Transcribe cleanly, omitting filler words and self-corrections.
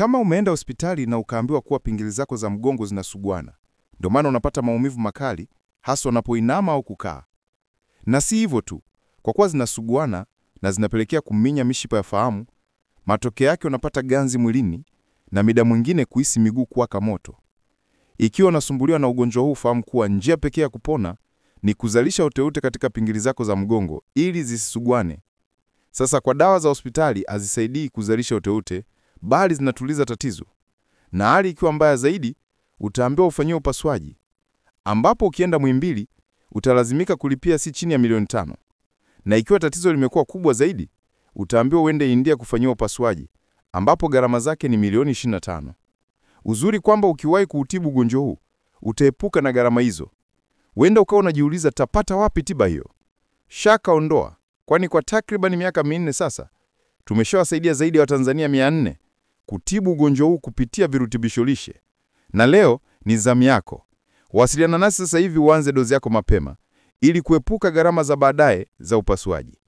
kama umeenda hospitali na ukaambiwa kuwa pingili zako za mgongo zinasuguana, ndio maana unapata maumivu makali, hasa unapoinama au kukaa. Na si hivyo tu, kwa kuwa zinasuguana na zinapelekea kuminya mishipa ya fahamu, matokeo yake unapata ganzi mwilini na muda mwingine kuhisi miguu kuwaka moto. Ikiwa unasumbuliwa na ugonjwa huu, fahamu kuwa njia pekee ya kupona ni kuzalisha uteute katika pingili zako za mgongo ili zisisuguane. Sasa kwa dawa za hospitali hazisaidii kuzalisha uteute, bali zinatuliza tatizo. Na hali ikiwa mbaya zaidi, utaambiwa ufanyiwe upasuaji, ambapo ukienda Muhimbili utalazimika kulipia si chini ya milioni 5. Na ikiwa tatizo limekuwa kubwa zaidi, utaambiwa uende India kufanyiwa upasuaji, ambapo gharama zake ni milioni 25. Uzuri kwamba ukiwahi kuutibu ugonjwa huu, utaepuka na gharama hizo. Wenda ukawa unajiuliza tapata wapi tiba hiyo? Shaka ondoa, kwani kwa takriban miaka 4 sasa, tumeshawasaidia zaidi ya Watanzania 400 kutibu ugonjwa huu kupitia virutubisho lishe. Na leo ni zamu yako. Wasiliana nasi sasa hivi uanze dozi yako mapema ili kuepuka gharama za baadaye za upasuaji.